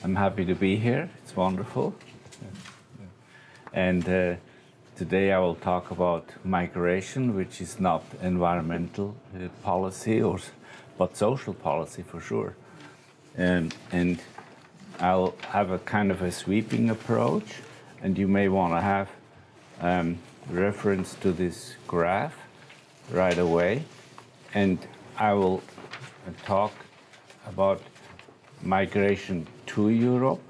I'm happy to be here. It's wonderful. And today I will talk about migration, which is not environmental policy, but social policy for sure. And I'll have a kind of a sweeping approach, and you may want to have reference to this graph right away. And I will talk about migration to Europe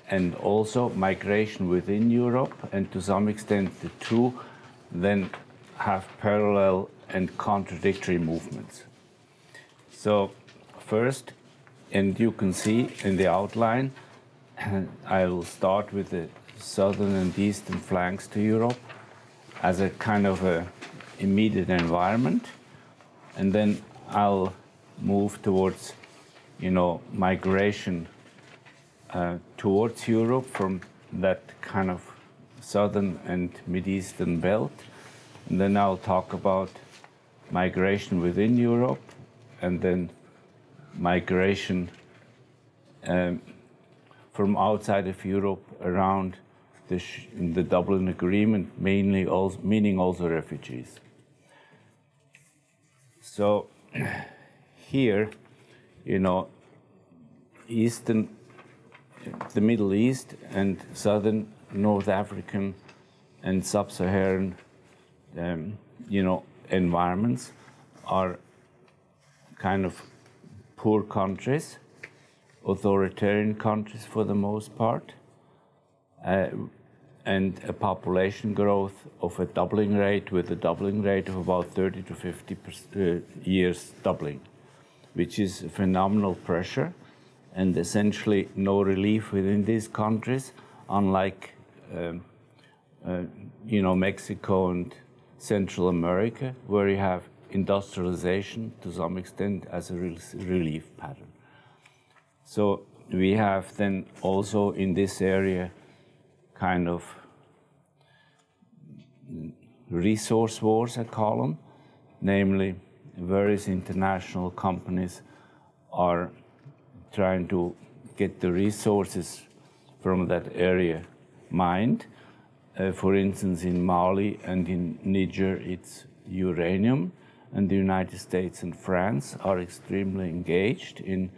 and also migration within Europe, and to some extent the two then have parallel and contradictory movements. So first, and you can see in the outline, I will start with the southern and eastern flanks to Europe as a kind of a immediate environment, and then I'll move towards migration towards Europe from that kind of southern and mid-eastern belt. And then I'll talk about migration within Europe, and then migration from outside of Europe around the Dublin Agreement, meaning also refugees. So here, the Middle East and southern North African and sub-Saharan, environments are kind of poor countries, authoritarian countries for the most part, and a population growth of a doubling rate, with a doubling rate of about 30 to 50 years doubling, which is phenomenal pressure, and essentially no relief within these countries, unlike Mexico and Central America, where you have industrialization to some extent as a relief pattern. So we have then also in this area kind of resource wars, I call them, namely various international companies are trying to get the resources from that area mined. For instance, in Mali and in Niger, it's uranium, and the United States and France are extremely engaged in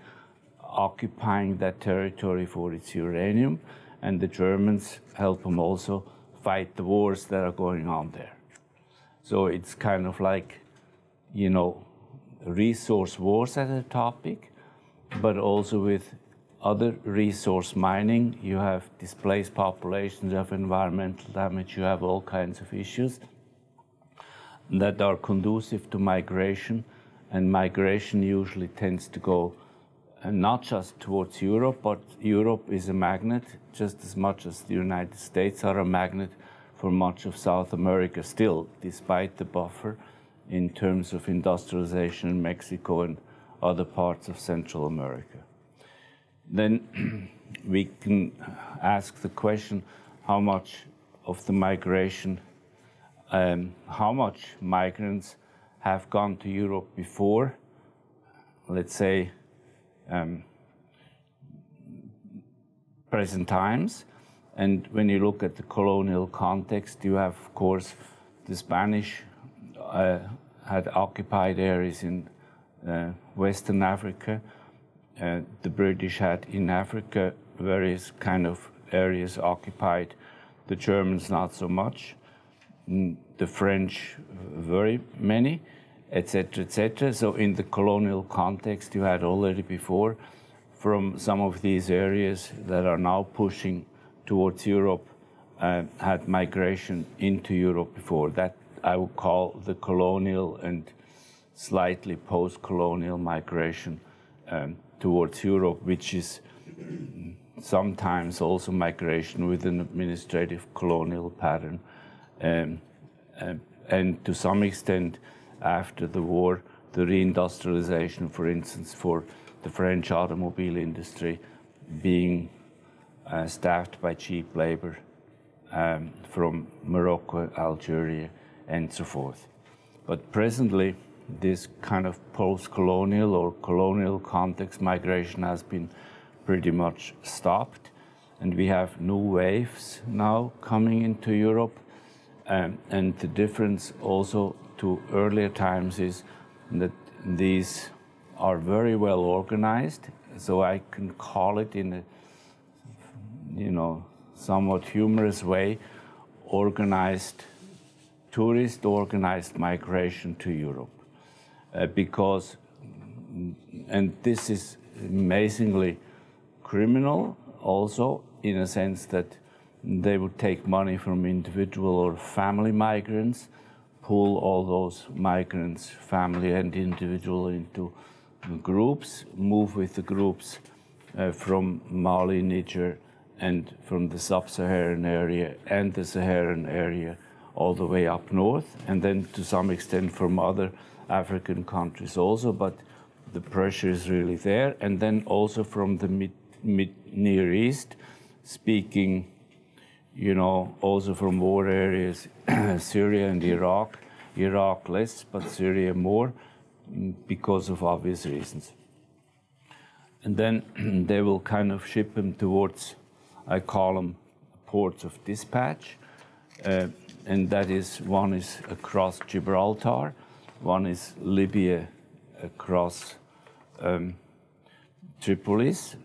occupying that territory for its uranium, and the Germans help them also fight the wars that are going on there. So it's kind of like, resource wars as a topic, but also with other resource mining. You have displaced populations, you have environmental damage, you have all kinds of issues that are conducive to migration, and migration usually tends to go not just towards Europe, but Europe is a magnet just as much as the United States are a magnet for much of South America still, despite the buffer in terms of industrialization in Mexico and other parts of Central America. Then we can ask the question, how much of the migration, how much migrants have gone to Europe before, let's say, present times. And when you look at the colonial context, you have, of course, the Spanish had occupied areas in Western Africa. The British had in Africa various kind of areas occupied. The Germans not so much. The French very many, etc., etc. So in the colonial context, you had already before from some of these areas that are now pushing towards Europe, had migration into Europe before. That I would call the colonial and slightly post-colonial migration towards Europe, which is sometimes also migration with an administrative colonial pattern. And to some extent, after the war, the reindustrialization, for instance, for the French automobile industry being staffed by cheap labor from Morocco, Algeria, and so forth. But presently, this kind of post-colonial or colonial context migration has been pretty much stopped, and we have new waves now coming into Europe. And the difference also to earlier times is that these are very well organized, so I can call it in a somewhat humorous way, organized tourist-organized migration to Europe. Because, and this is amazingly criminal also, in a sense that they would take money from individual or family migrants, pull all those migrants, family and individual, into groups, move with the groups from Mali, Niger, and from the sub-Saharan area and the Saharan area all the way up north, and then to some extent from other African countries also, but the pressure is really there. And then also from the Near East, speaking, also from war areas, Syria and Iraq, Iraq less, but Syria more, because of obvious reasons. And then they will kind of ship them towards, I call them ports of dispatch, and that is, one is across Gibraltar, one is Libya across Tripolis,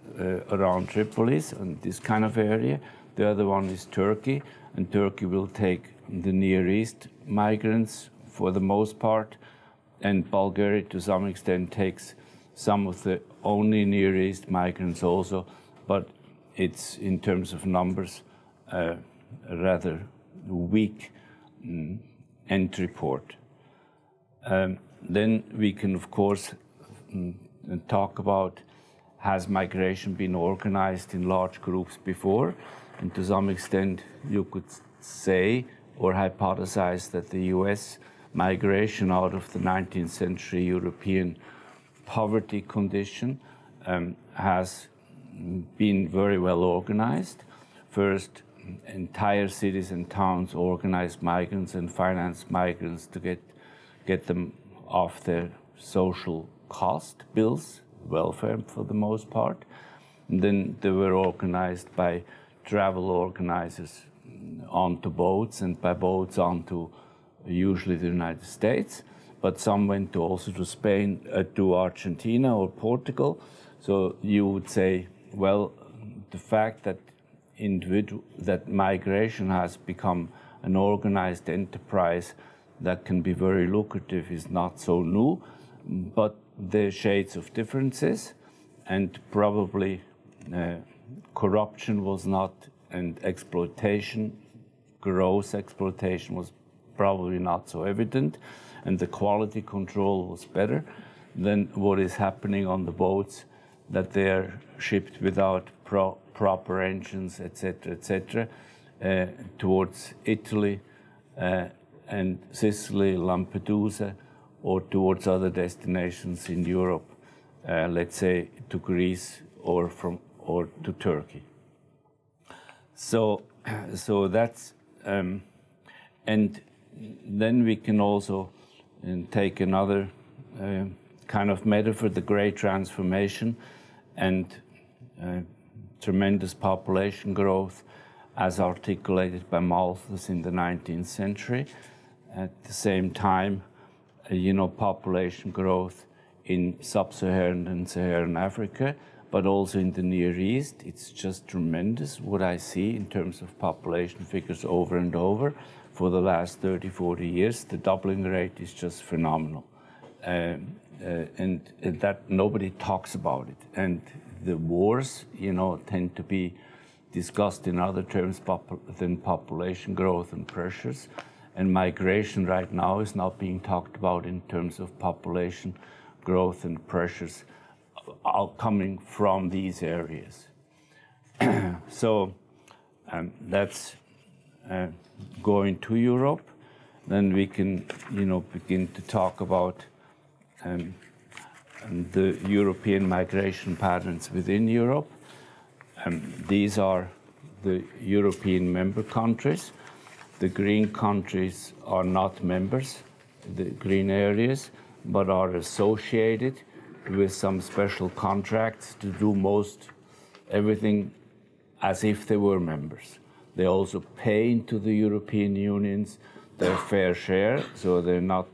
around Tripolis, and this kind of area. The other one is Turkey, and Turkey will take the Near East migrants for the most part, and Bulgaria to some extent takes some of the only Near East migrants also, but it's, in terms of numbers, a rather weak entry port. Then we can, of course, talk about, has migration been organized in large groups before? And to some extent, you could say or hypothesize that the US migration out of the 19th century European poverty condition has been very well organized. First, entire cities and towns organized migrants and financed migrants to get them off their social cost bills, welfare for the most part. And then they were organized by travel organizers onto boats, and by boats onto usually the United States, but some went also to Spain, to Argentina or Portugal. So you would say, well, the fact that migration has become an organized enterprise that can be very lucrative is not so new, but the shades of differences, and probably corruption was not, and exploitation, gross exploitation was probably not so evident, and the quality control was better than what is happening on the boats, that they are shipped without proper engines, etc., towards Italy and Sicily, Lampedusa, or towards other destinations in Europe, let's say to Greece or to Turkey. So that's and then we can also take another kind of metaphor, the Great Transformation, and tremendous population growth as articulated by Malthus in the 19th century. At the same time, population growth in sub-Saharan and Saharan Africa, but also in the Near East. It's just tremendous what I see in terms of population figures over and over for the last 30, 40 years. The doubling rate is just phenomenal. And that nobody talks about it. And the wars, tend to be discussed in other terms than population growth and pressures. And migration right now is not being talked about in terms of population growth and pressures coming from these areas. So that's going to Europe. Then we can, begin to talk about the European migration patterns within Europe. These are the European member countries. The green countries are not members, the green areas, but are associated with some special contracts to do most everything as if they were members. They also pay into the European Union's their fair share, so they're not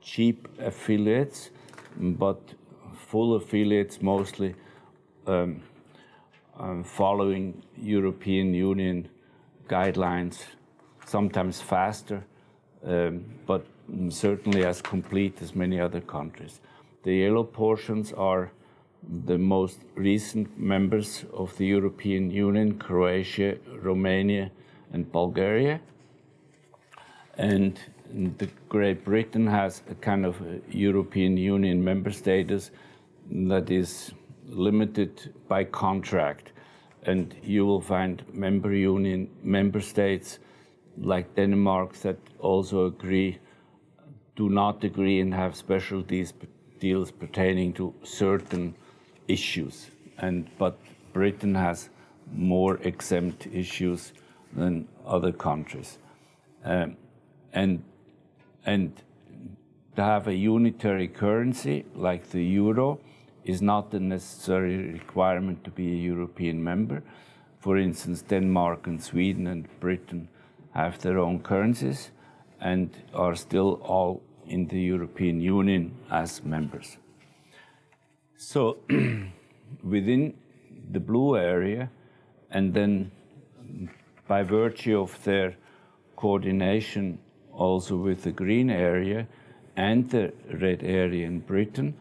cheap affiliates, but full affiliates, mostly following European Union guidelines, sometimes faster, but certainly as complete as many other countries. The yellow portions are the most recent members of the European Union: Croatia, Romania, and Bulgaria. And Great Britain has a kind of a European Union member status that is limited by contract. And you will find member states like Denmark that also do not agree and have special deals pertaining to certain issues. But Britain has more exempt issues than other countries. And to have a unitary currency like the euro is not a necessary requirement to be a European member. For instance, Denmark and Sweden and Britain have their own currencies and are still all in the European Union as members. So within the blue area, and then by virtue of their coordination also with the green area and the red area in Britain,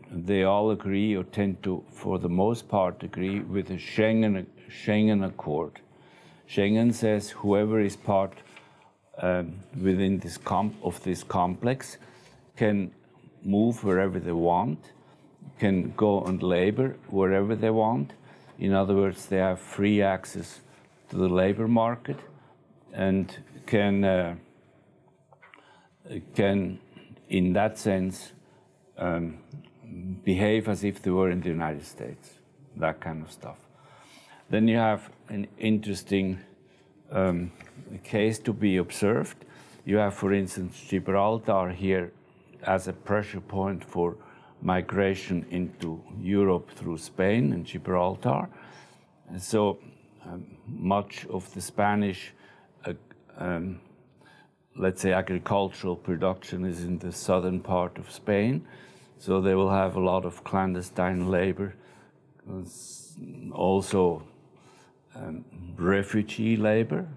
they all agree, or tend to, for the most part, agree with the Schengen Accord. Schengen says whoever is part within this complex can move wherever they want, can go and labor wherever they want. In other words, they have free access to the labor market and can in that sense, behave as if they were in the United States, that kind of stuff. Then you have an interesting case to be observed. You have, for instance, Gibraltar here as a pressure point for migration into Europe through Spain and Gibraltar. And so much of the Spanish, let's say, agricultural production is in the southern part of Spain. So they will have a lot of clandestine labor, also refugee labor,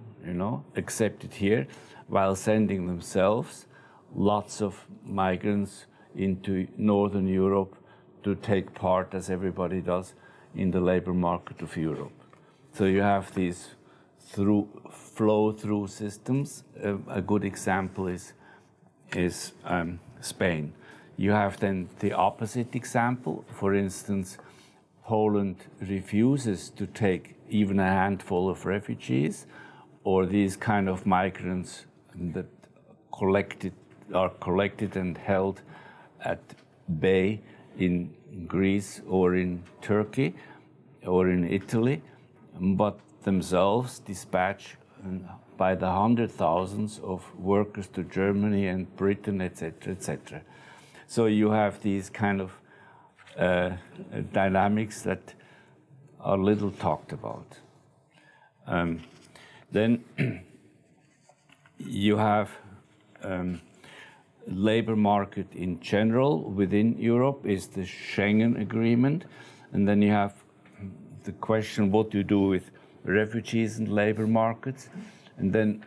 accepted here, while sending themselves lots of migrants into Northern Europe to take part, as everybody does, in the labor market of Europe. So you have these flow-through systems. A good example is Spain. You have then the opposite example. For instance, Poland refuses to take even a handful of refugees, or these kind of migrants that are collected and held at bay in Greece or in Turkey or in Italy, but themselves dispatch by the hundred thousands of workers to Germany and Britain, etc., etc. So you have these kind of dynamics that are little talked about. Then you have labor market in general within Europe is the Schengen Agreement, and then you have the question what do you do with refugees and labor markets, and then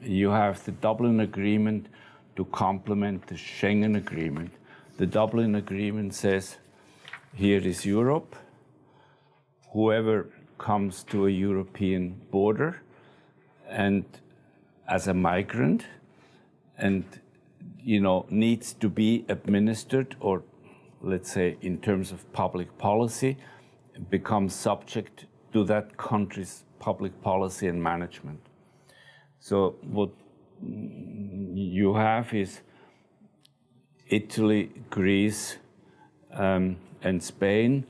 you have the Dublin Agreement to complement the Schengen Agreement. The Dublin Agreement says, here is Europe. Whoever comes to a European border and as a migrant and needs to be administered, or let's say in terms of public policy, becomes subject to that country's public policy and management. So what you have is Italy, Greece, and Spain,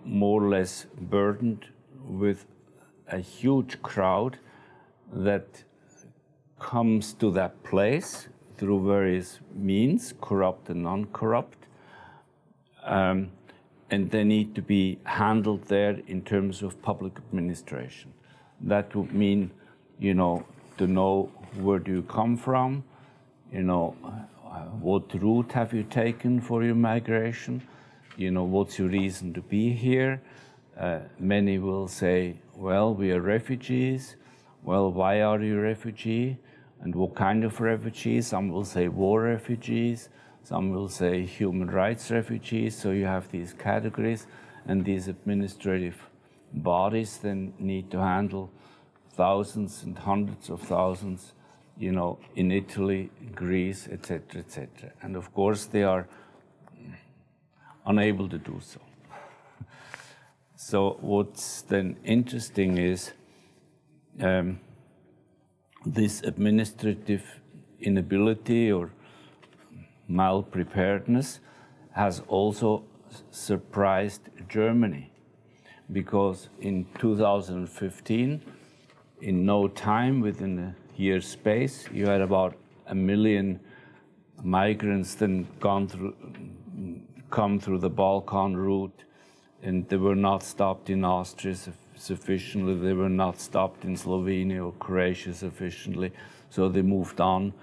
more or less burdened with a huge crowd that comes to that place through various means, corrupt and non-corrupt, and they need to be handled there in terms of public administration. That would mean, you know, to know where do you come from, you know, what route have you taken for your migration, you know, what's your reason to be here. Many will say, well, we are refugees. Well, why are you a refugee? And what kind of refugees? Some will say war refugees. Some will say human rights refugees. So you have these categories, and these administrative bodies then need to handle thousands and hundreds of thousands, you know, in Italy, Greece, etc., etc. And of course, they are unable to do so. So what's then interesting is this administrative inability or malpreparedness has also surprised Germany, because in 2015, in no time, within a year's space, you had about 1 million migrants then come through the Balkan route, and they were not stopped in Austria sufficiently, they were not stopped in Slovenia or Croatia sufficiently, so they moved on.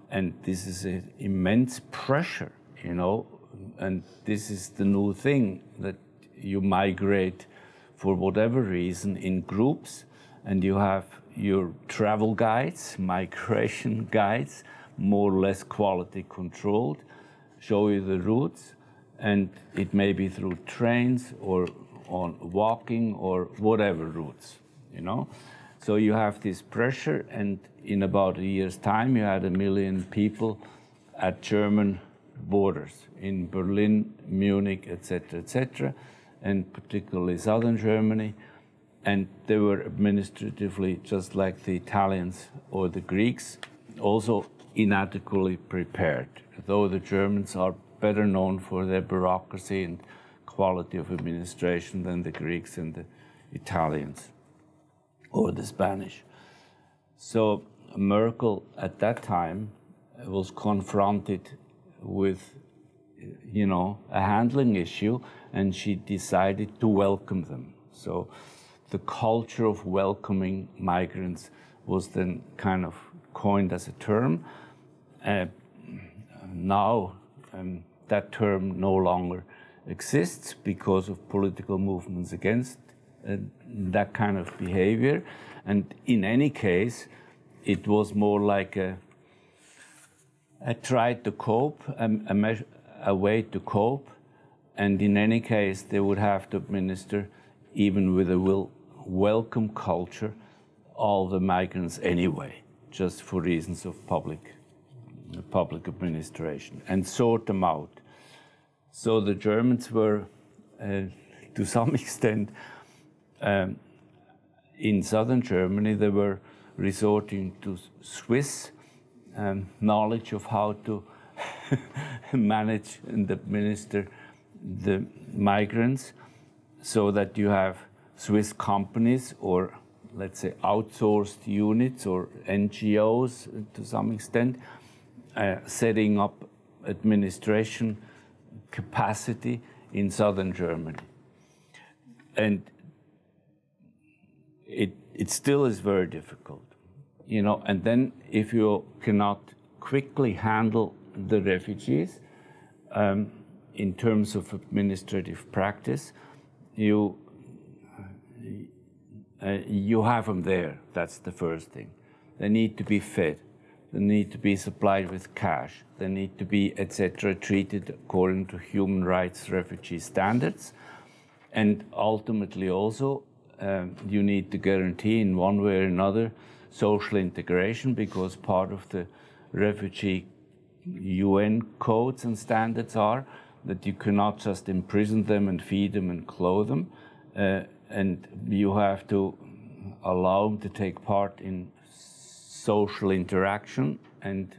And this is an immense pressure, you know, and this is the new thing, that you migrate for whatever reason in groups, and you have your travel guides, migration guides, more or less quality controlled, show you the routes, and it may be through trains or on walking or whatever routes, you know. So you have this pressure, and in about a year's time, you had 1 million people at German borders in Berlin, Munich, etc., and particularly southern Germany. And they were administratively, just like the Italians or the Greeks, also inadequately prepared, though the Germans are better known for their bureaucracy and quality of administration than the Greeks and the Italians or the Spanish. So Merkel at that time was confronted with, you know, a handling issue, and she decided to welcome them. So the culture of welcoming migrants was then kind of coined as a term. Now that term no longer exists because of political movements against that kind of behavior. And in any case, it was more like a try to cope, a way to cope. And in any case, they would have to administer, even with a welcome culture, all the migrants anyway, just for reasons of public administration, and sort them out. So the Germans were, to some extent, in southern Germany, they were resorting to Swiss knowledge of how to manage and administer the migrants, so that you have Swiss companies, or let's say outsourced units or NGOs to some extent, setting up administration capacity in southern Germany. And it still is very difficult, you know. And then if you cannot quickly handle the refugees in terms of administrative practice, you have them there. That's the first thing. They need to be fed. They need to be supplied with cash. They need to be, etc., treated according to human rights refugee standards. And ultimately also, you need to guarantee in one way or another social integration, because part of the refugee UN codes and standards are that you cannot just imprison them and feed them and clothe them, and you have to allow them to take part in social interaction and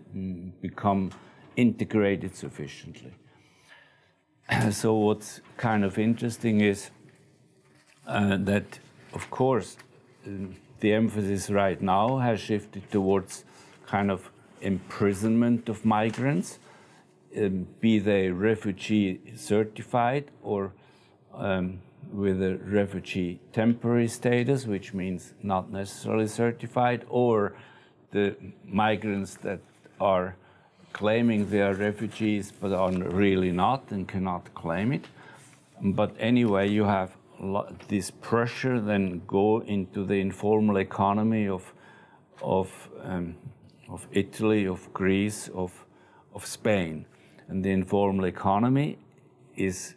become integrated sufficiently. So what's kind of interesting is that, of course, the emphasis right now has shifted towards kind of imprisonment of migrants, be they refugee certified or with a refugee temporary status, which means not necessarily certified, or the migrants that are claiming they are refugees but are really not and cannot claim it. But anyway, you have this pressure then go into the informal economy of Italy, of Greece, of Spain. And the informal economy is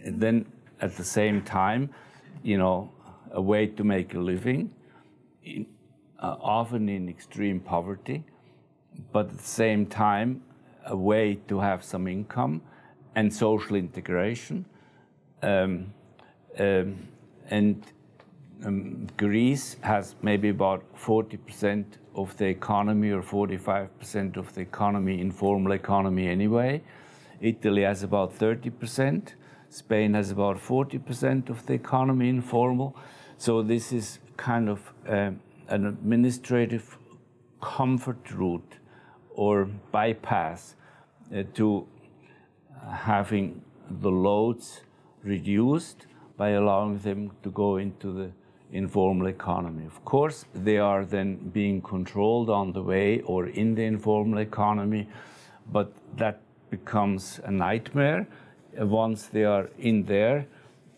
then at the same time, you know, a way to make a living, often in extreme poverty, but at the same time, a way to have some income and social integration. Greece has maybe about 40% of the economy or 45% of the economy, informal economy anyway. Italy has about 30%. Spain has about 40% of the economy informal. So this is kind of an administrative comfort route or bypass to having the loads reduced by allowing them to go into the informal economy. Of course, they are then being controlled on the way or in the informal economy, but that becomes a nightmare. Once they are in there,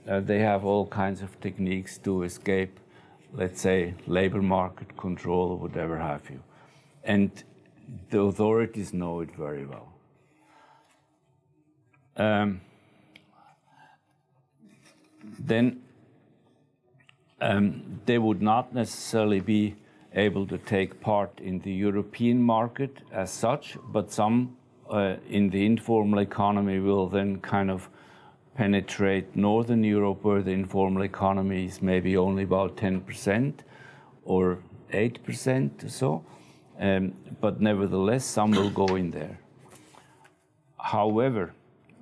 they have all kinds of techniques to escape, let's say, labor market control or whatever have you. And the authorities know it very well. Then they would not necessarily be able to take part in the European market as such, but some in the informal economy will then kind of penetrate Northern Europe, where the informal economy is maybe only about 10% or 8% or so. But nevertheless, some will go in there. However,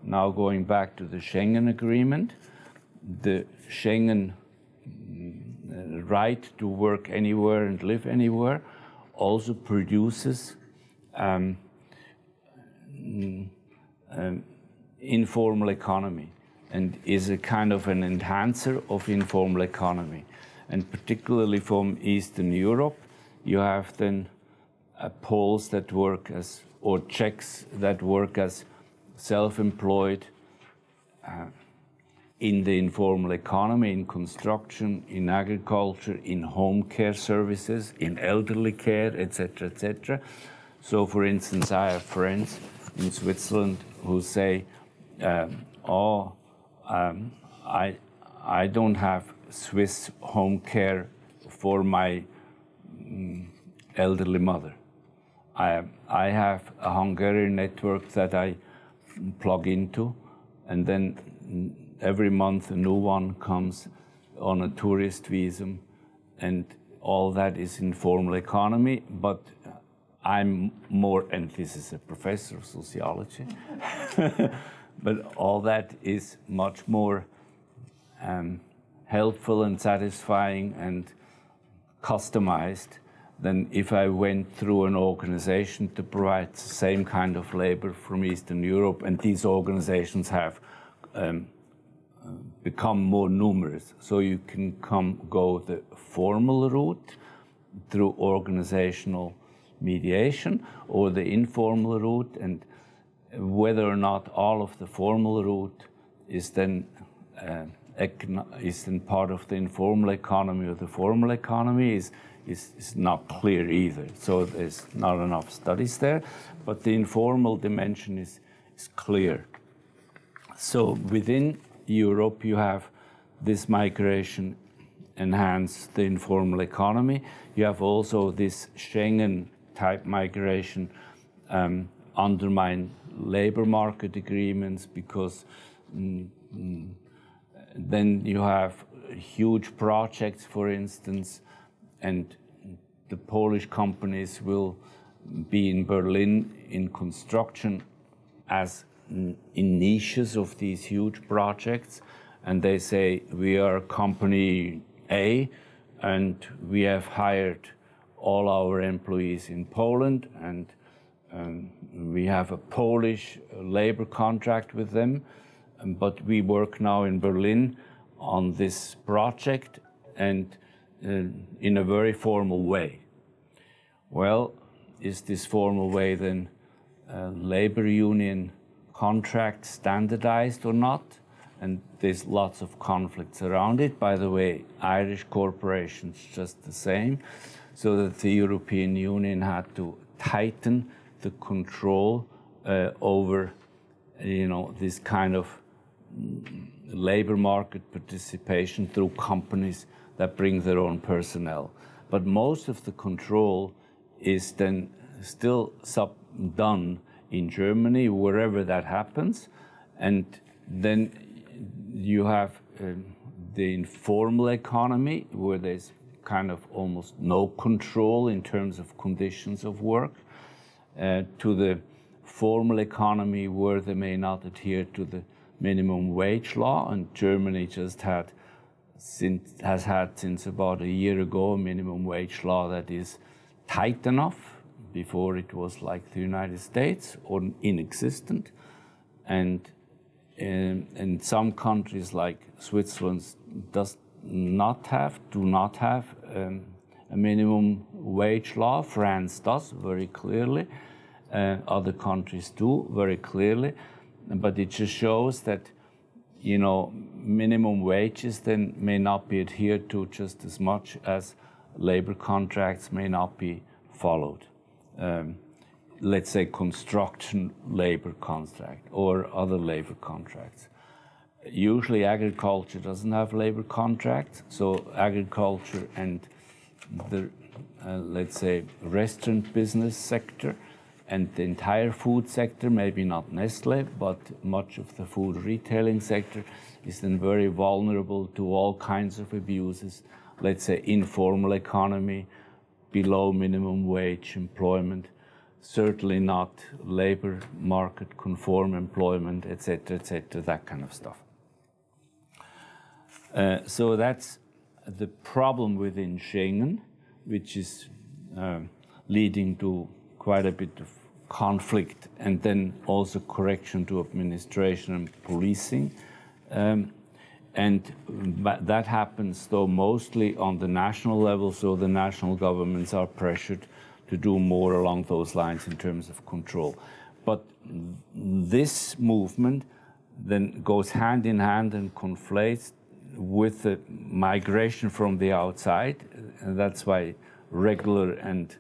now going back to the Schengen Agreement, the Schengen right to work anywhere and live anywhere also produces informal economy and is a kind of an enhancer of informal economy. And particularly from Eastern Europe, you have then Poles that work as, or Czechs that work as self-employed in the informal economy, in construction, in agriculture, in home care services, in elderly care, etc., etc. So, for instance, I have friends in Switzerland who say, I don't have Swiss home care for my elderly mother. I have a Hungarian network that I plug into, and then every month a new one comes on a tourist visa, and all that is informal economy. But I'm more, and this is a professor of sociology, but all that is much more helpful and satisfying and customized than if I went through an organization to provide the same kind of labor from Eastern Europe, and these organizations have become more numerous. So you can go the formal route through organizational mediation, or the informal route, and whether or not all of the formal route is then part of the informal economy or the formal economy is not clear either. So there's not enough studies there, but the informal dimension is clear. So within Europe, you have this migration enhance the informal economy. You have also this Schengen type migration undermine labor market agreements, because then you have huge projects, for instance, and the Polish companies will be in Berlin in construction as in niches of these huge projects, and they say, we are company A, and we have hired all our employees in Poland, and we have a Polish labor contract with them, but we work now in Berlin on this project, and in a very formal way. Well, is this formal way then labor union contract standardized or not? And there's lots of conflicts around it. By the way, Irish corporations just the same, so that the European Union had to tighten the control over, this kind of labor market participation through companies that bring their own personnel. But most of the control is then still done in Germany, wherever that happens. And then you have the informal economy, where there's kind of almost no control in terms of conditions of work, to the formal economy, where they may not adhere to the minimum wage law. And Germany just has had since about a year ago a minimum wage law that is tight enough. Before it was like the United States, or inexistent. And in some countries like Switzerland do not have a minimum wage law. France does very clearly. Other countries do very clearly. But it just shows that, minimum wages then may not be adhered to just as much as labor contracts may not be followed. Let's say construction labor contract or other labor contracts. Usually agriculture doesn't have labor contracts, so agriculture and the, let's say, restaurant business sector and the entire food sector, maybe not Nestle, but much of the food retailing sector is then very vulnerable to all kinds of abuses. Let's say informal economy, below minimum wage employment, certainly not labor market conform employment, etc., that kind of stuff. So that's the problem within Schengen, which is leading to quite a bit of conflict, and then also correction to administration and policing. And that happens, though, mostly on the national level, so the national governments are pressured to do more along those lines in terms of control. But this movement then goes hand in hand and conflates with the migration from the outside, and that's why regular and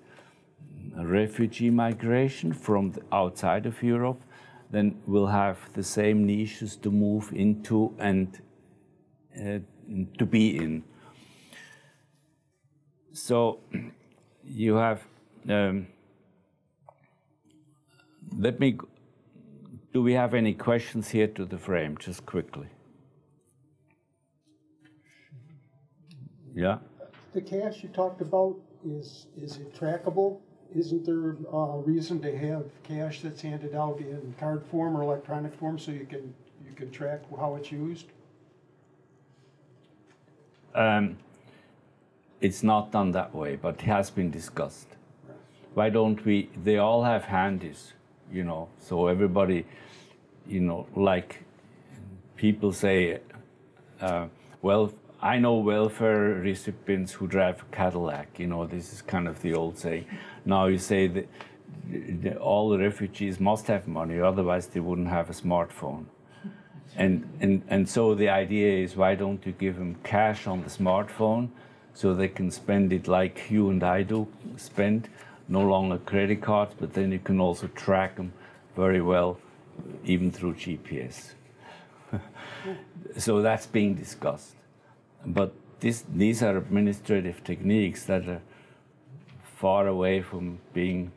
refugee migration from the outside of Europe then will have the same niches to move into and to be in. So you have, do we have any questions here to the frame, just quickly? Yeah? The cash you talked about, is it trackable? Isn't there a reason to have cash that's handed out in card form or electronic form so you can track how it's used? It's not done that way, but it has been discussed. Why don't we, they all have handies, so everybody, like people say, well, I know welfare recipients who drive a Cadillac, this is kind of the old saying. Now you say that all the refugees must have money, otherwise they wouldn't have a smartphone. And so the idea is, why don't you give them cash on the smartphone so they can spend it like you and I do spend, no longer credit cards, but then you can also track them very well, even through GPS. So that's being discussed. But these are administrative techniques that are far away from being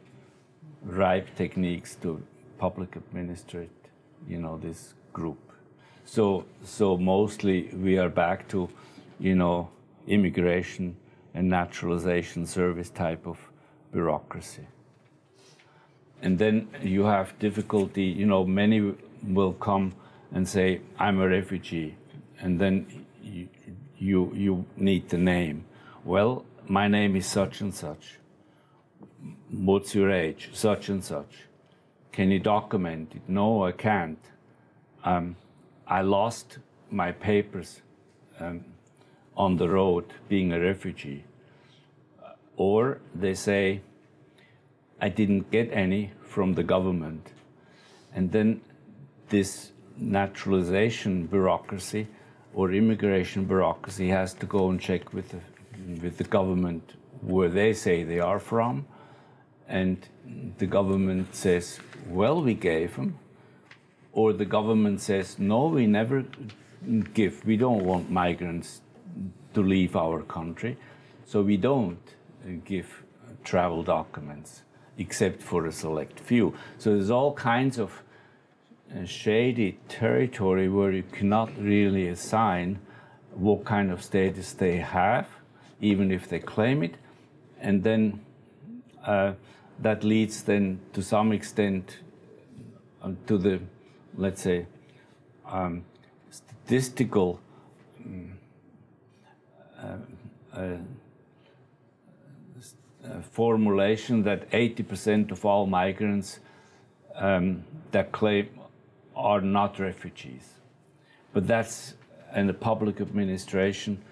ripe techniques to public administrate, this group. So mostly we are back to, immigration and naturalization service type of bureaucracy. And then you have difficulty, many will come and say, I'm a refugee, and then you need the name. Well, my name is such and such. What's your age? Such and such. Can you document it? No, I can't. I lost my papers on the road being a refugee. Or they say, I didn't get any from the government. And then this naturalization bureaucracy or immigration bureaucracy has to go and check with the government where they say they are from. And the government says, well, we gave them. Or the government says, no, we never give. We don't want migrants to leave our country. So we don't give travel documents, except for a select few. So there's all kinds of shady territory where you cannot really assign what kind of status they have, even if they claim it. And then that leads then to some extent to the, let's say, statistical formulation that 80% of all migrants that claim are not refugees. But that's in the public administration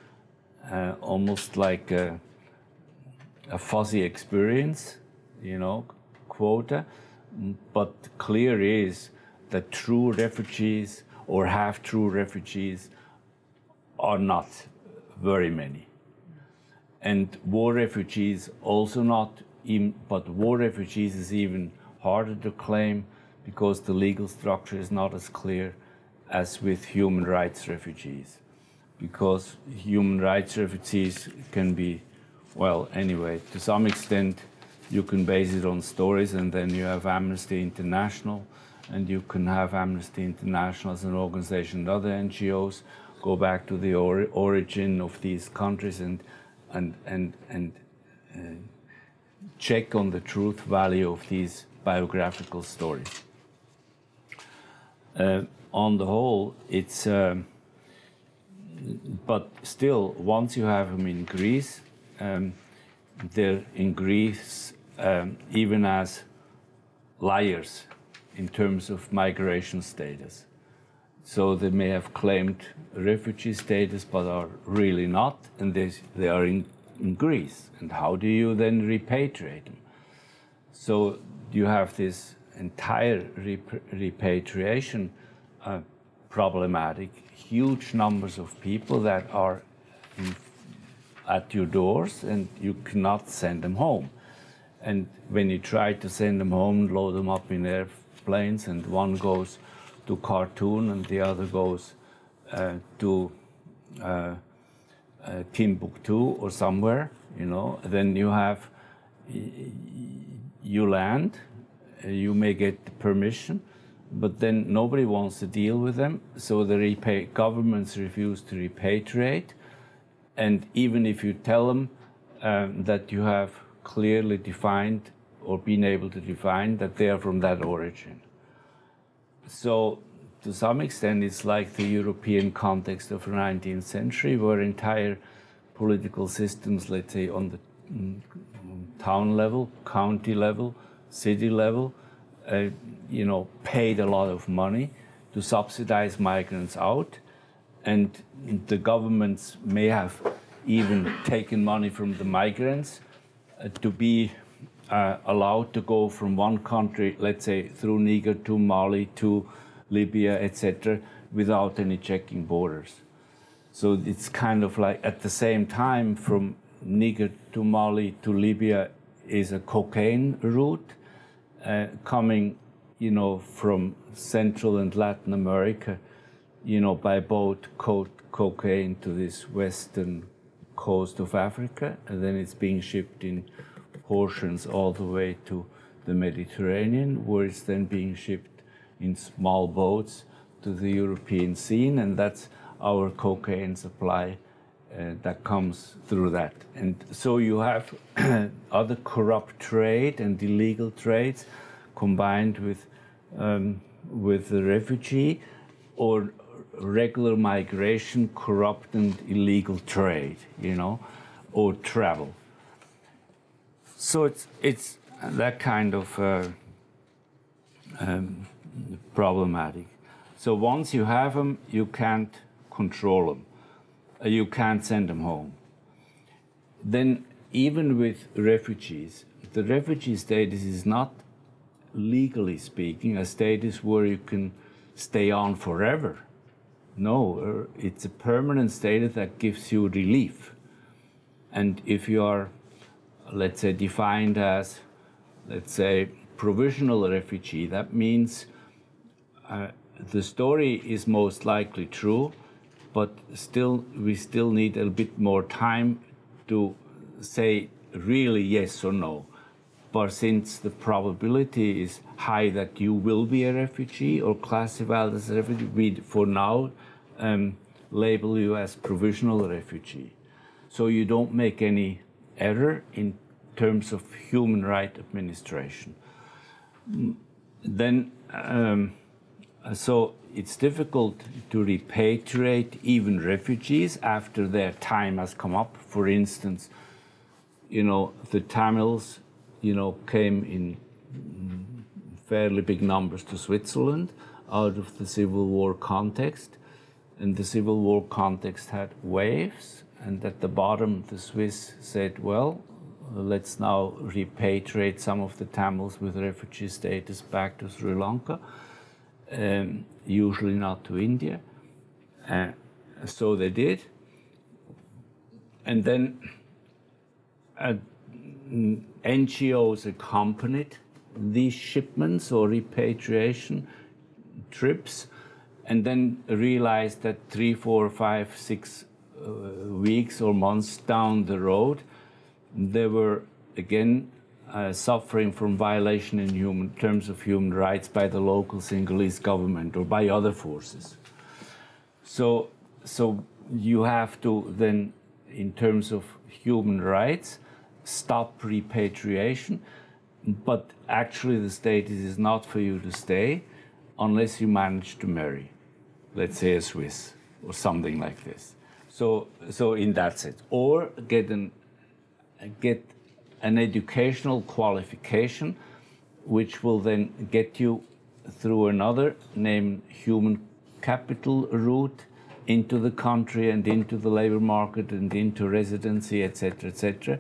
almost like a fuzzy experience, you know, quota. But clear is that true refugees or half-true refugees are not very many. And war refugees also not, but war refugees is even harder to claim because the legal structure is not as clear as with human rights refugees. Because human rights refugees can be, well, anyway, to some extent, you can base it on stories, and then you have Amnesty International, and you can have Amnesty International as an organization and other NGOs go back to the origin of these countries and check on the truth value of these biographical stories. On the whole, it's, but still, once you have them in Greece, they're in Greece even as liars in terms of migration status. So they may have claimed refugee status, but are really not, and they are in Greece. And how do you then repatriate them? So you have this entire repatriation problematic, huge numbers of people that are at your doors, and you cannot send them home. And when you try to send them home, load them up in airplanes, and one goes to Khartoum and the other goes to Timbuktu or somewhere, you know, then you have, you land, you may get permission, but then nobody wants to deal with them, so the governments refuse to repatriate. And even if you tell them that you have clearly defined or been able to define that they are from that origin. So to some extent, it's like the European context of the 19th century, where entire political systems, let's say on the town level, county level, city level, you know, paid a lot of money to subsidize migrants out. And the governments may have even taken money from the migrants to be allowed to go from one country, let's say through Niger to Mali to Libya, etc., without any checking borders. So it's kind of like at the same time from Niger to Mali to Libya is a cocaine route coming, you know, from Central and Latin America, you know, by boat, cocaine to this western coast of Africa, and then it's being shipped in portions all the way to the Mediterranean, where it's then being shipped in small boats to the European scene, and that's our cocaine supply that comes through that. And so you have other corrupt trade and illegal trades combined with the refugee or regular migration, corrupt and illegal trade, you know, or travel. So it's that kind of problematic. So once you have them, you can't control them. You can't send them home. Then even with refugees, the refugee status is not, legally speaking, a status where you can stay on forever. No, it's a permanent status that gives you relief. And if you are, let's say, defined as, let's say, provisional refugee, that means the story is most likely true, but still, we still need a bit more time to say really yes or no. But since the probability is high that you will be a refugee or classified as a refugee, we for now label you as provisional refugee. So you don't make any error in terms of human rights administration. Then, so it's difficult to repatriate even refugees after their time has come up. For instance, the Tamils, came in fairly big numbers to Switzerland out of the Civil War context. And the Civil War context had waves. And at the bottom, the Swiss said, well, let's now repatriate some of the Tamils with refugee status back to Sri Lanka, usually not to India. So they did. And then NGOs accompanied these shipments or repatriation trips, and then realized that 3, 4, 5, 6 weeks or months down the road, they were again suffering from violation in terms of human rights by the local Sinhalese government or by other forces. So you have to then, in terms of human rights, stop repatriation, but actually the status is not for you to stay unless you manage to marry, let's say a Swiss or something like this. So in that sense, or get an educational qualification, which will then get you through another named human capital route into the country and into the labor market and into residency, etc., etc.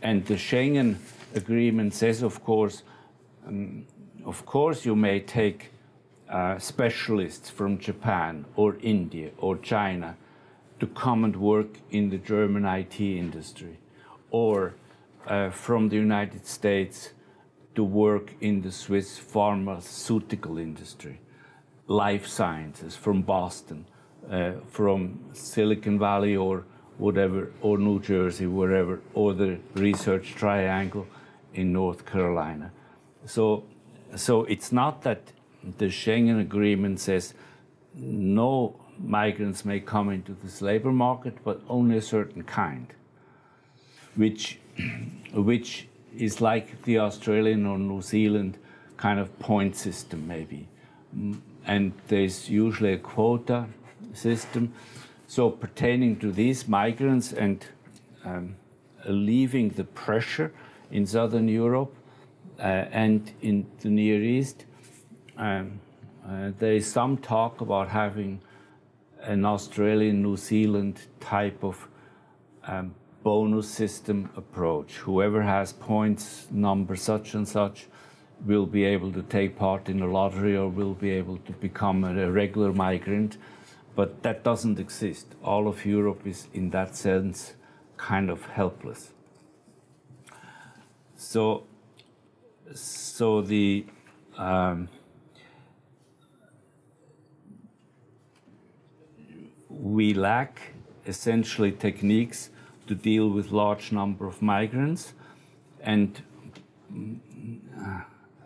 And the Schengen Agreement says, of course, you may take specialists from Japan or India or China to come and work in the German IT industry, or from the United States to work in the Swiss pharmaceutical industry, life sciences from Boston, from Silicon Valley or whatever, or New Jersey, wherever, or the Research Triangle in North Carolina. So it's not that the Schengen Agreement says no migrants may come into this labor market, but only a certain kind, which is like the Australian or New Zealand kind of point system, maybe. And there's usually a quota system. So pertaining to these migrants and alleviating the pressure in Southern Europe and in the Near East, there is some talk about having an Australian, New Zealand type of bonus system approach. Whoever has points number such and such will be able to take part in a lottery or will be able to become a regular migrant. But that doesn't exist. All of Europe is, in that sense, kind of helpless. So the we lack essentially techniques to deal with large number of migrants, and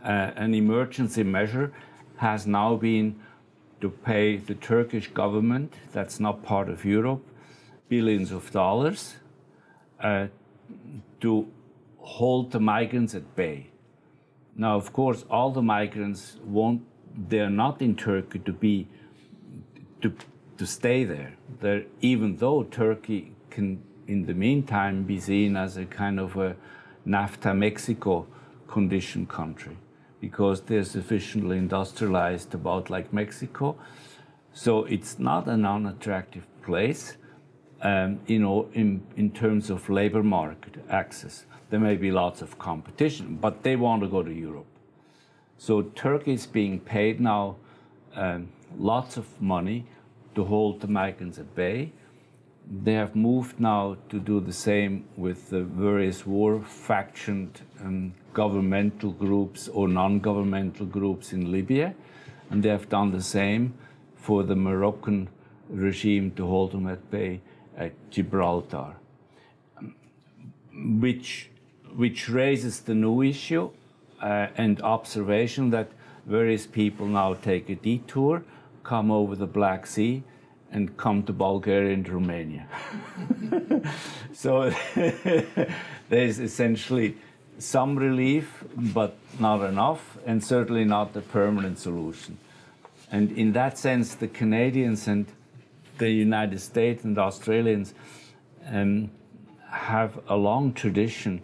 an emergency measure has now been to pay the Turkish government, that's not part of Europe, billions of dollars to hold the migrants at bay. Now, of course, all the migrants they're not in Turkey to stay there. Even though Turkey can, in the meantime, be seen as a kind of a NAFTA Mexico condition country, because they're sufficiently industrialized, about like Mexico. So it's not an unattractive place, in terms of labor market access. There may be lots of competition, but they want to go to Europe. So Turkey is being paid now lots of money to hold the migrants at bay. They have moved now to do the same with the various war-factioned governmental groups or non-governmental groups in Libya. And they have done the same for the Moroccan regime to hold them at bay at Gibraltar, which raises the new issue and observation that various people now take a detour, come over the Black Sea, and come to Bulgaria and Romania. So there's essentially some relief, but not enough, and certainly not the permanent solution. And in that sense, the Canadians and the United States and the Australians have a long tradition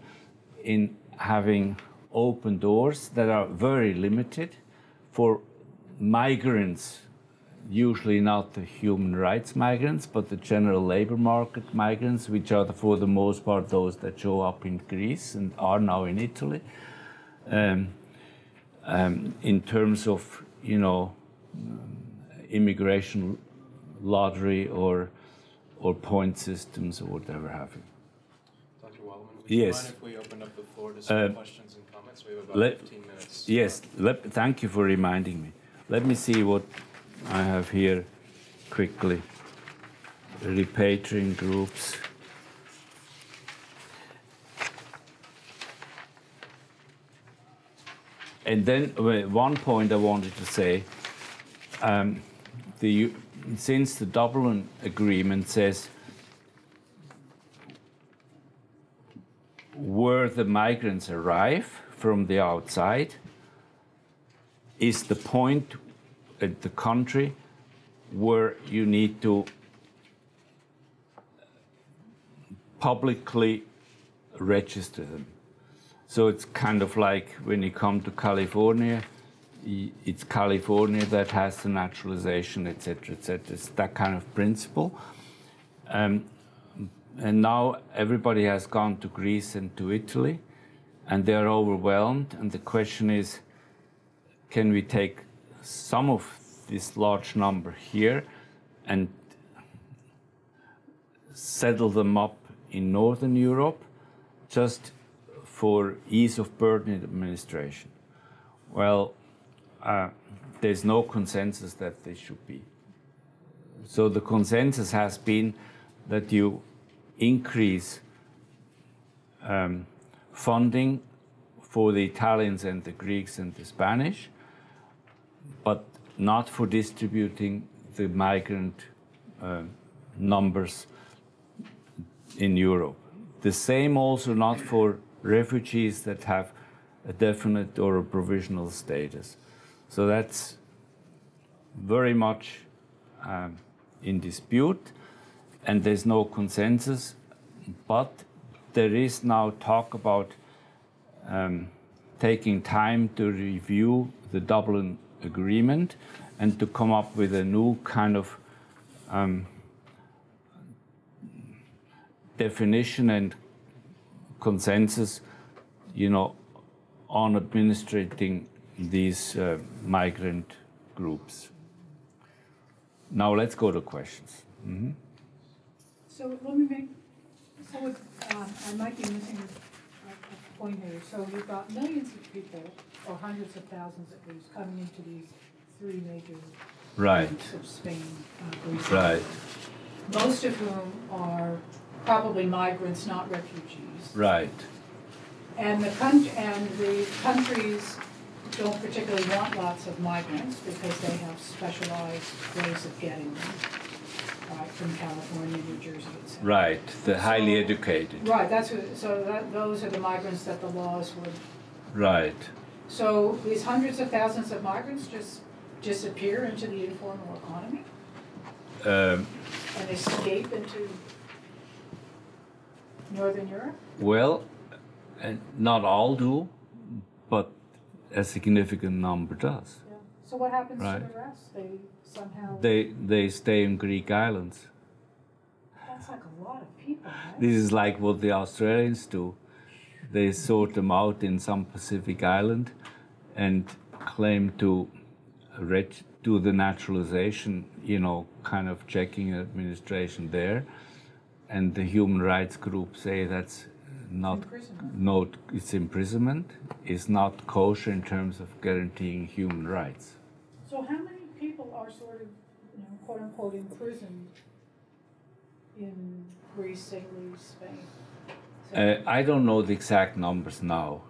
in having open doors that are very limited for migrants, usually not the human rights migrants, but the general labor market migrants, which are for the most part those that show up in Greece and are now in Italy. In terms of, immigration lottery or point systems or whatever have you. Dr. Waldman, would you mind if we open up the floor to some questions and comments? We have about 15 minutes. Yes, thank you for reminding me. Let me see what I have here quickly. Repatriating groups. And then one point I wanted to say, since the Dublin Agreement says where the migrants arrive from the outside is the point at the country where you need to publicly register them. So it's kind of like when you come to California, it's California that has the naturalization, etc., etc. It's that kind of principle. And now everybody has gone to Greece and to Italy, and they are overwhelmed. And the question is, can we take some of this large number here and settle them up in Northern Europe just for ease of burden administration? Well, there's no consensus that they should be. So the consensus has been that you increase funding for the Italians and the Greeks and the Spanish, but not for distributing the migrant numbers in Europe. The same also not for refugees that have a definite or a provisional status. So that's very much in dispute, and there's no consensus, but there is now talk about taking time to review the Dublin Agreement and to come up with a new kind of definition and consensus, on administrating these migrant groups. Now let's go to questions. Mm-hmm. So let me make, I might be missing a point here. So you've got millions of people, or hundreds of thousands at least, coming into these three major states of Spain, Greece. Right. Most of whom are probably migrants, not refugees. Right. And the countries don't particularly want lots of migrants because they have specialized ways of getting them, from California, New Jersey, etc. Right, the highly educated. Right, those are the migrants that the laws would. Right. So these hundreds of thousands of migrants just disappear into the informal economy and escape into Northern Europe? Well, not all do, but a significant number does. Yeah. So what happens Right. to the rest? They somehow. They stay in Greek islands. That's like a lot of people, right? This is like what the Australians do. They sort them out in some Pacific island and claim to do the naturalization, you know, kind of checking administration there. And the human rights group say that's not, it's imprisonment. It's not kosher in terms of guaranteeing human rights. So how many people are sort of, you know, quote unquote, imprisoned in Greece, Italy, Spain? I don't know the exact numbers now,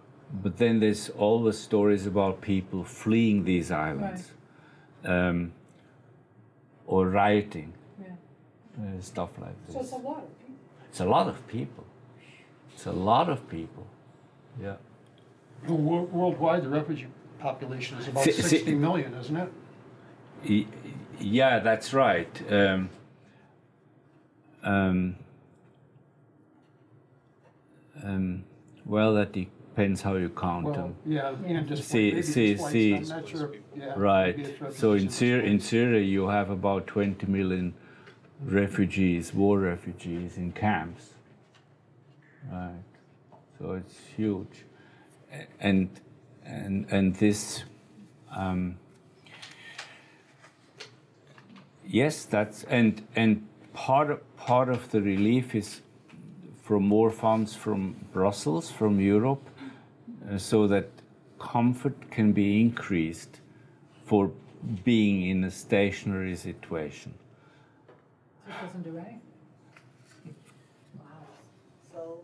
but then there's always stories about people fleeing these islands, or rioting, stuff like this. So it's a lot of people. It's a lot of people. It's a lot of people. Yeah. Worldwide, the refugee population is about 60 million, isn't it? Yeah, that's right. Well, that depends how you count them. Yeah, and I'm not sure. Yeah, right. maybe So in Syria, you have about 20 million refugees, war refugees in camps. Right. So it's huge, and this. Yes, that's and part of the relief is from more funds from Brussels, from Europe, so that comfort can be increased for being in a stationary situation. It doesn't do anything. Wow. So,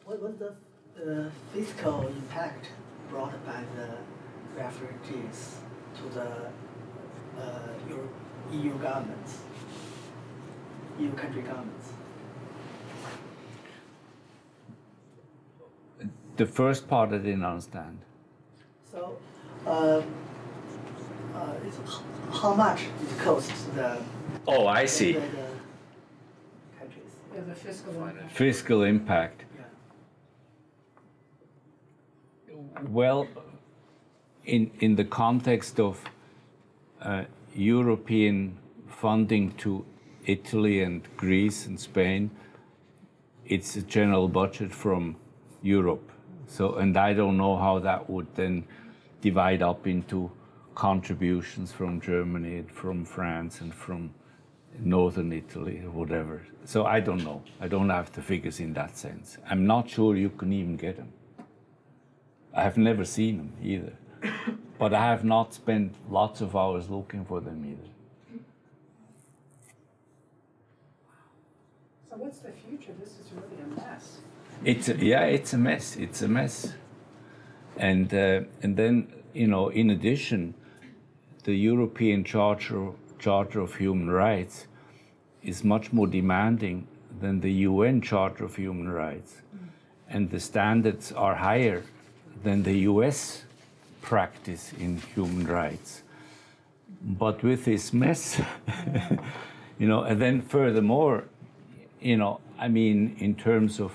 what was the fiscal impact brought by the refugees to the EU governments, EU country governments? The first part I didn't understand. So, how much it costs the Oh, I see. the countries? Yeah, the fiscal impact. Fiscal impact. Yeah. Well, in the context of European funding to Italy and Greece and Spain, it's a general budget from Europe. So, and I don't know how that would then divide up into contributions from Germany and from France and from northern Italy or whatever. So I don't know. I don't have the figures in that sense. I'm not sure you can even get them. I have never seen them either. But I have not spent lots of hours looking for them either. So what's the future? This is really a mess. It's a mess. It's a mess. And then, you know, in addition, the European Charter of Human Rights is much more demanding than the UN Charter of Human Rights. And the standards are higher than the US practice in human rights. But with this mess, you know, and then furthermore, you know, I mean, in terms of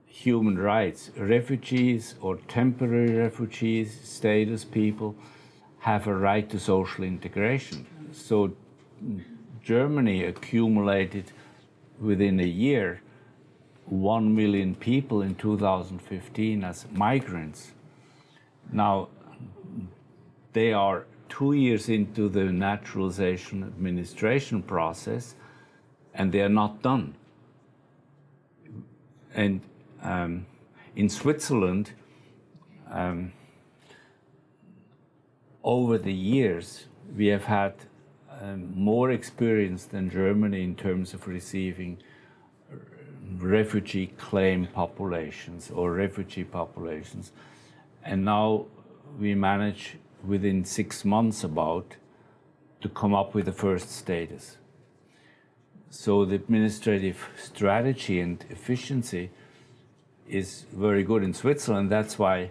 human rights, refugees or temporary refugees, status people, have a right to social integration. So Germany accumulated within a year 1 million people in 2015 as migrants. Now, they are 2 years into the naturalization administration process, and they are not done. And in Switzerland, over the years, we have had more experience than Germany in terms of receiving refugee claim populations or refugee populations. And now we manage within 6 months about to come up with the first status. So the administrative strategy and efficiency is very good in Switzerland. That's why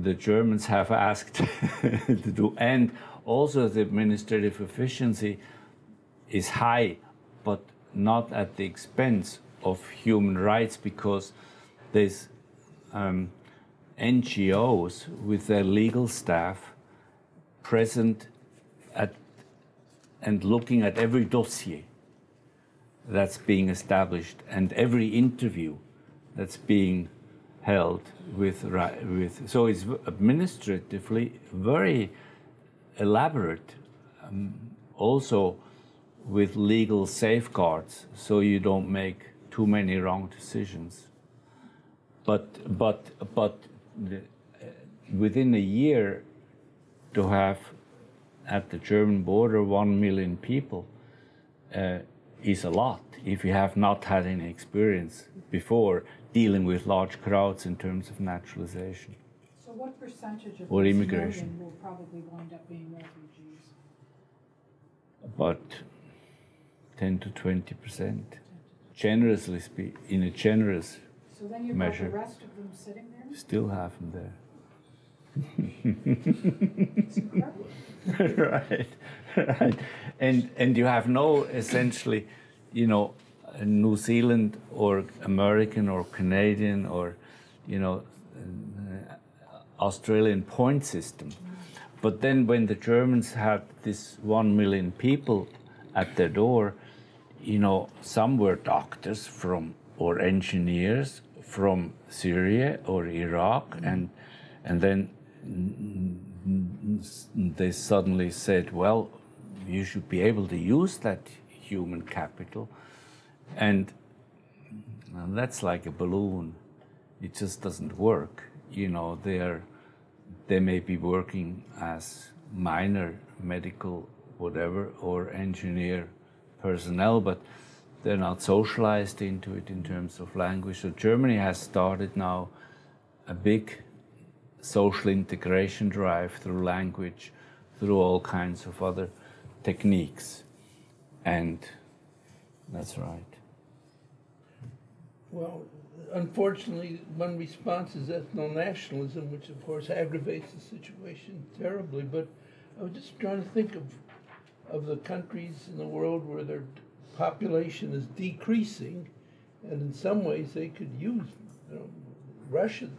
the Germans have asked to do. And also the administrative efficiency is high, but not at the expense of human rights, because there's NGOs with their legal staff present at and looking at every dossier that's being established and every interview that's being held with so it's administratively very elaborate, also with legal safeguards, so you don't make too many wrong decisions. But within a year, to have at the German border 1 million people is a lot if you have not had any experience before dealing with large crowds in terms of naturalization. So what percentage of Or these immigration. million will probably wind up being refugees? About 10 to 20%, generously speak, in a generous So then you've measure. got the rest of them sitting there? Still have them there. It's incredible. Right, right. And you have no, essentially, you know, a New Zealand or American or Canadian or, you know, Australian point system. But then when the Germans had this 1 million people at their door, you know, some were doctors from, or engineers from Syria or Iraq, and then they suddenly said, well, you should be able to use that human capital. And that's like a balloon. It just doesn't work. You know, they may be working as minor medical whatever or engineer personnel, but they're not socialized into it in terms of language. So Germany has started now a big social integration drive through language, through all kinds of other techniques. And that's right. Well, unfortunately, one response is ethno-nationalism, which of course aggravates the situation terribly. But I was just trying to think of the countries in the world where their population is decreasing, and in some ways they could use, you know, Russian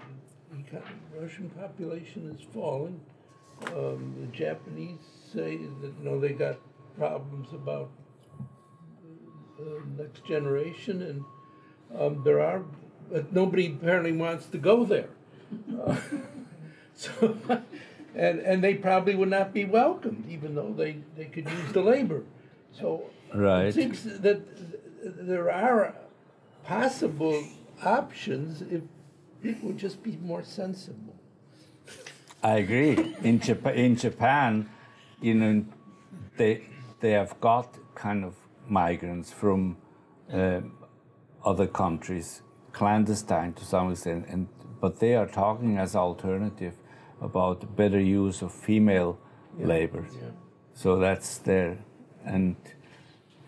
population is falling. The Japanese say that, you know, they got problems about next generation, and there are, but nobody apparently wants to go there. So, and they probably would not be welcomed, even though they could use the labor. So Right. it seems that there are possible options if people would just be more sensible. I agree. In Japan, you know, they have got kind of migrants from other countries, clandestine to some extent, but they are talking as alternative about better use of female labor. Yeah. So that's there, and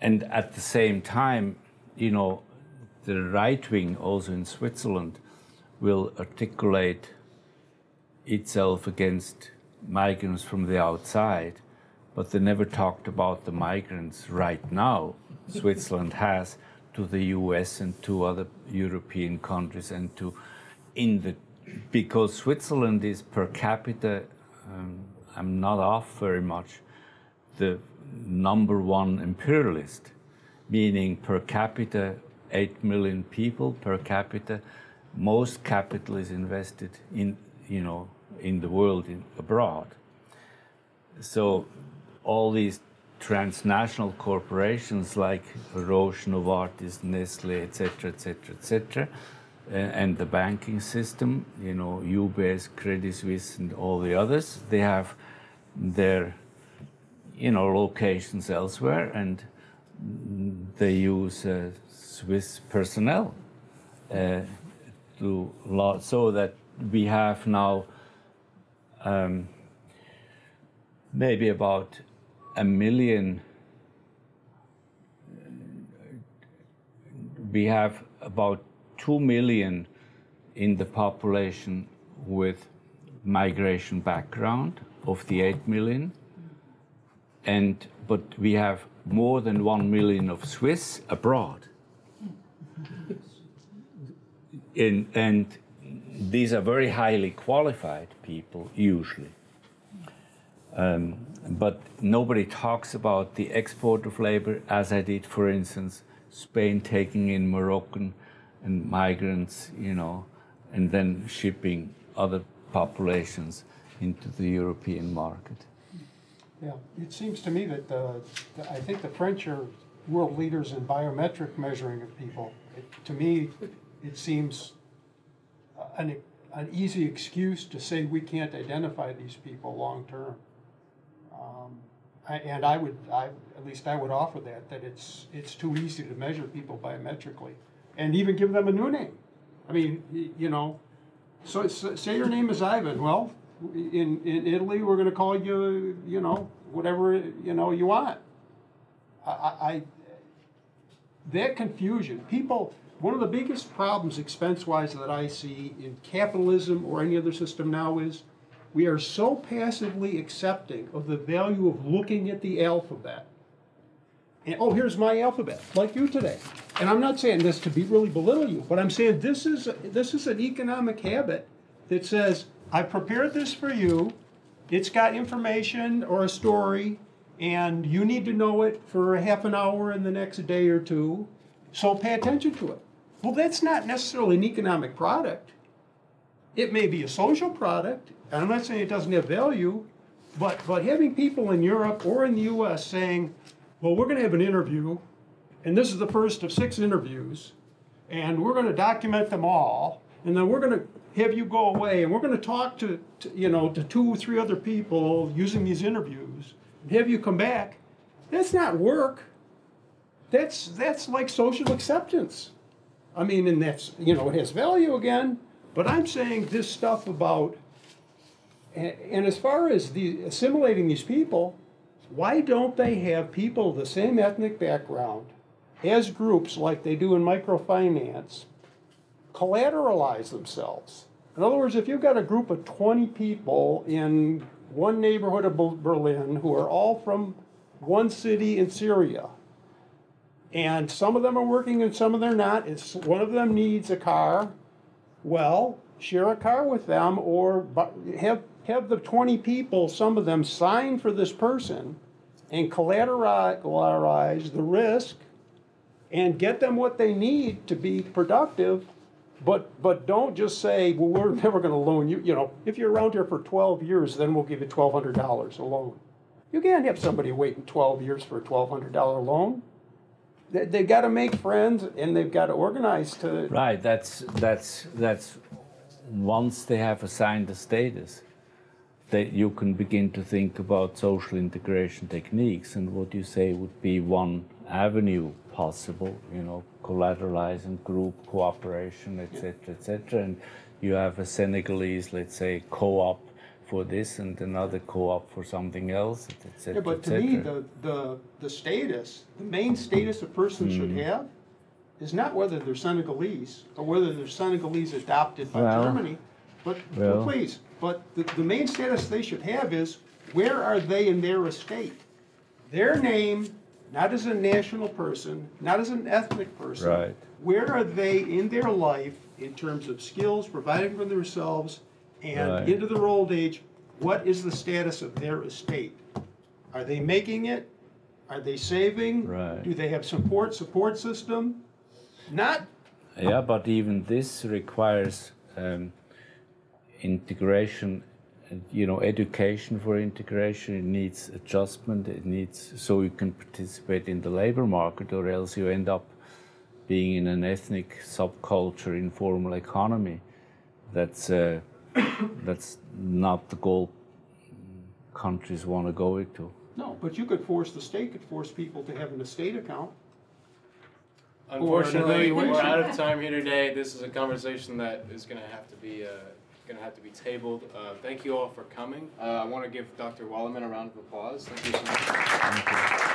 at the same time, you know, the right wing also in Switzerland will articulate itself against migrants from the outside, but they never talked about the migrants right now Switzerland has to the US and to other European countries, and to because Switzerland is per capita, I'm not off very much, the #1 imperialist, meaning per capita 8 million people per capita. Most capital is invested in, you know, in the world, abroad. So all these transnational corporations like Roche, Novartis, Nestle, etc., etc., etc., and the banking system, you know, UBS, Credit Suisse, and all the others, they have their, you know, locations elsewhere, and they use Swiss personnel so that we have now maybe about 1 million. We have about 2 million in the population with migration background of the 8 million, but we have more than 1 million of Swiss abroad. And these are very highly qualified people, usually. But nobody talks about the export of labor, as I did, for instance, Spain taking in Moroccan and migrants, you know, and then shipping other populations into the European market. Yeah, it seems to me that I think the French are world leaders in biometric measuring of people. To me, it seems an easy excuse to say we can't identify these people long term. And I would offer that it's too easy to measure people biometrically, and even give them a new name. I mean, you know, so say your name is Ivan. Well, in Italy, we're going to call you, you know, whatever, you know, you want. That confusion, people, one of the biggest problems expense-wise that I see in capitalism or any other system now is we are so passively accepting of the value of looking at the alphabet. And, oh, here's my alphabet, like you today. And I'm not saying this to really belittle you, but I'm saying this is an economic habit that says, I prepared this for you, it's got information or a story, and you need to know it for a half an hour in the next day or two, so pay attention to it. Well, that's not necessarily an economic product. It may be a social product, and I'm not saying it doesn't have value, but having people in Europe or in the US saying, well, we're going to have an interview, and this is the first of 6 interviews, and we're going to document them all, and then we're going to have you go away, and we're going to talk to 2 or 3 other people using these interviews, and have you come back. That's not work. That's like social acceptance. I mean, and that's, you know, it has value again, but I'm saying this stuff about, and as far as assimilating these people, why don't they have people of the same ethnic background as groups like they do in microfinance collateralize themselves? In other words, if you've got a group of 20 people in one neighborhood of Berlin who are all from one city in Syria, and some of them are working and some of them are not, one of them needs a car, well, share a car with them, or have the 20 people, some of them, sign for this person and collateralize the risk and get them what they need to be productive, but don't just say, well, we're never going to loan you. You know, if you're around here for 12 years, then we'll give you $1,200 a loan. You can't have somebody waiting 12 years for a $1,200 loan. They've got to make friends, and they've got to organize to... Right, that's once they have assigned a status, that you can begin to think about social integration techniques, and what you say would be one avenue possible, you know, collateralizing group cooperation, etc. And you have a Senegalese, let's say, co-op for this and another co-op for something else, etc. Yeah, but to me, the status, the main status a person should have is not whether they're Senegalese or whether they're Senegalese adopted by Germany, but please, but the main status they should have is where are they in their estate? Their name, not as a national person, not as an ethnic person, right. Where are they in their life in terms of skills, providing for themselves, and into their old age, what is the status of their estate? Are they making it? Are they saving? Right. Do they have support system? Not. Yeah, but even this requires integration, you know, education for integration. It needs adjustment. It needs, so you can participate in the labor market, or else you end up being in an ethnic subculture, informal economy. That's not the goal countries want to go into. No, but you could force, the state could force people to have an estate account. Unfortunately, we're out of time here today. This is a conversation that is going to have to be tabled. Thank you all for coming. I want to give Dr. Wallerman a round of applause. Thank you so much. Thank you.